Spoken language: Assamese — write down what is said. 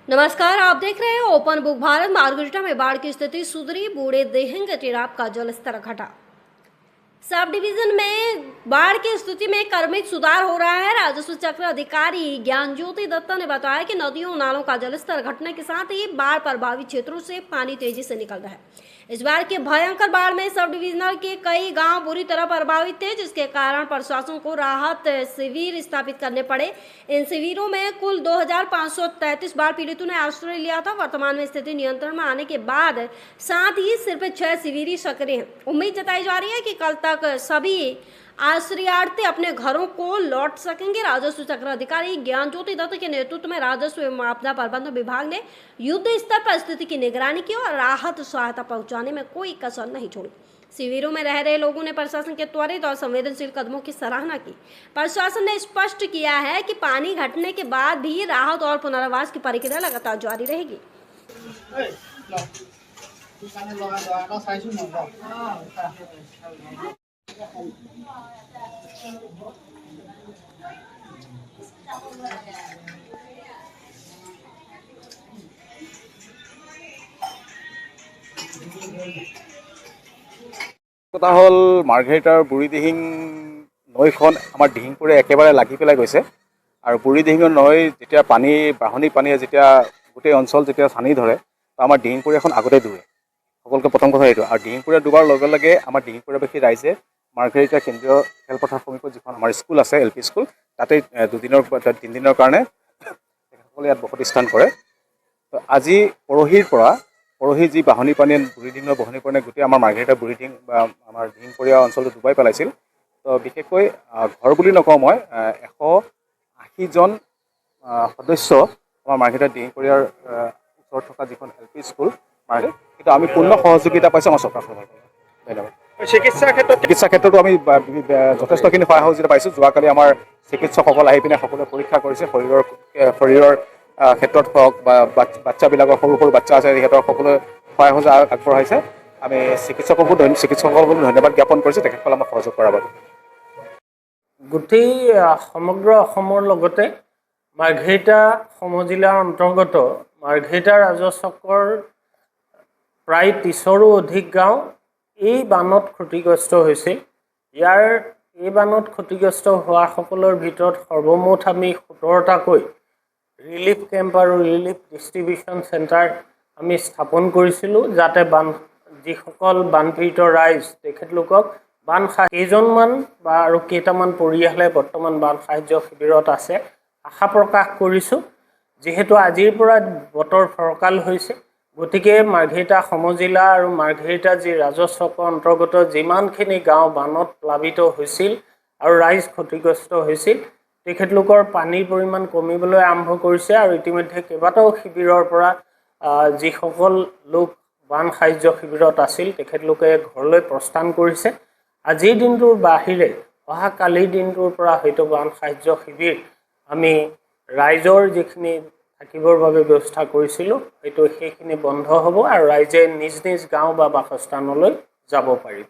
नमस्कार, आप देख रहे हैं ओपन बुक भारत। मार्गरिटा में बाढ़ की स्थिति सुधरी, बूढ़े देहंग टेराप का जलस्तर घटा। सब डिवीजन में बाढ़ की स्थिति में क्रमिक सुधार हो रहा है। राजस्व चक्र अधिकारी ज्ञानज्योति दत्ता ने बताया कि नदियों नालों का जलस्तर घटने के साथ ही बाढ़ प्रभावित क्षेत्रों से पानी तेजी से निकल रहा है। इस बार के भयंकर बाढ़ में सब डिविजनल के कई गांव बुरी तरह प्रभावित थे, जिसके कारण प्रशासन को राहत शिविर स्थापित करने पड़े। इन शिविरों में कुल 2533 बाढ़ पीड़ितों ने आश्रय लिया था। वर्तमान में स्थिति नियंत्रण में आने के बाद साथ ही सिर्फ 6 शिविर ही सक्रिय हैं। उम्मीद जताई जा रही है कि कल तक सभी आश्रयार्थी अपने घरों को लौट सकेंगे। राजस्व चक्र अधिकारी ज्ञानज्योति दत्त के नेतृत्व में राजस्व एवं आपदा प्रबंधन विभाग ने युद्ध स्तर पर स्थिति की निगरानी की और राहत सहायता पहुंचाने में कोई कसर नहीं छोड़ी। शिविरों में रह रहे लोगों ने प्रशासन के त्वरित और संवेदनशील कदमों की सराहना की। प्रशासन ने स्पष्ट किया है कि पानी घटने के बाद भी राहत और पुनर्वास की प्रक्रिया लगातार जारी रहेगी। কথা হ'ল মাৰ্ঘেৰিটাৰ বুঢ়ীদিহিং নৈখন আমাৰ দিহিংপুৰে একেবাৰে লাগি পেলাই গৈছে আৰু বুঢ়ীদিহিঙৰ নৈ যেতিয়া বাঢ়নী পানীয়ে যেতিয়া গোটেই অঞ্চল যেতিয়া ছানি ধৰে তো আমাৰ দিহিংপুৰ এখন আগতে ডুবে। সকলোকে প্ৰথম কথা এইটো। আৰু দিহিংপুৰে ডুবাৰ লগে লগে আমাৰ দিহিংপুৰবাসী ৰাইজে মাৰ্ঘেৰিটা কেন্দ্ৰীয় খেলপথাৰ সমীপত যিখন আমাৰ স্কুল আছে, LP স্কুল, তাতে 2 দিনৰ কাৰণে তেখেতসকলে ইয়াত বসতি স্থান কৰে। তো আজি পৰহি যি বাঢ়নী পানীয়ে বুঢ়ীদিহিঙৰ বাঢ়নী পানীয়ে গোটেই আমাৰ মাৰ্ঘেৰিটা বুঢ়ীদিহিং বা আমাৰ দিহিংপুৰীয়া অঞ্চলটো ডুবাই পেলাইছিল। তো বিশেষকৈ ঘৰ বুলি নকওঁ, মই 180 জন সদস্য আমাৰ মাৰ্ঘেৰিটা দিহিংপুৰীয়াৰ ওচৰত থকা যিখন LP স্কুল মাৰ্ঘেৰিটা, কিন্তু আমি পূৰ্ণ সহযোগিতা পাইছোঁ আমাৰ চৰকাৰৰ ফালৰ পৰা। ধন্যবাদ। চিকিৎসা ক্ষেত্ৰতো আমি যথেষ্টখিনি সহায় সহযোগিতা পাইছোঁ। যোৱাকালি আমাৰ চিকিৎসকসকল আহি পিনে সকলোৱে পৰীক্ষা কৰিছে, শৰীৰৰ ক্ষেত্ৰত হওক বা বাচ্চাবিলাকৰ সৰু বাচ্চা আছে, সিহঁতৰ সকলোৱে সহায় সহযোগ আগবঢ়াইছে। আমি চিকিৎসকসকলকো ধন্যবাদ জ্ঞাপন কৰিছোঁ তেখেতসকলে আমাক সহযোগ কৰাৰ বাবে। গোটেই সমগ্ৰ অসমৰ লগতে মাৰ্ঘেৰিটা সমজিলাৰ অন্তৰ্গত মাৰ্ঘেৰিটা ৰাজচক্ৰৰ প্ৰায় 30ৰো অধিক গাঁও এই বানত ক্ষতিগ্ৰস্ত হৈছিল। এই বানত ক্ষতিগ্ৰস্ত হোৱাসকলৰ ভিতৰত সৰ্বমুঠ আমি 17টাকৈ ৰিলিফ কেম্প আৰু ৰিলিফ ডিষ্ট্ৰিবিউশ্যন চেণ্টাৰ আমি স্থাপন কৰিছিলোঁ, যাতে যিসকল বানপীড়িত ৰাইজ তেখেতলোকক কেইজনমান বা আৰু কেইটামান পৰিয়ালে বৰ্তমান বান সাহায্য শিবিৰত আছে। আশা প্ৰকাশ কৰিছোঁ, যিহেতু আজিৰ পৰা বতৰ ফৰকাল হৈছে, গতিকে মাৰ্ঘেৰিটা সমজিলা আৰু মাৰ্ঘেৰিটা যি ৰাজচক্ৰ অন্তৰ্গত যিমানখিনি গাঁও বানত প্লাবিত হৈছিল আৰু ৰাইজ ক্ষতিগ্ৰস্ত হৈছিল, তেখেতলোকৰ পানীৰ পৰিমাণ কমিবলৈ আৰম্ভ কৰিছে আৰু ইতিমধ্যে কেইবাটাও শিবিৰৰ পৰা যিসকল লোক বান সাহায্য শিবিৰত আছিল তেখেতলোকে ঘৰলৈ প্ৰস্থান কৰিছে। আজিৰ দিনটোৰ বাহিৰে অহা কালিৰ দিনটোৰ পৰা হয়তো বান সাহায্য শিবিৰ আমি ৰাইজৰ যিখিনি থাকিবৰ বাবে ব্যৱস্থা কৰিছিলোঁ হয়তো সেইখিনি বন্ধ হ'ব আৰু ৰাইজে নিজ নিজ গাঁও বা বাসস্থানলৈ যাব পাৰিব।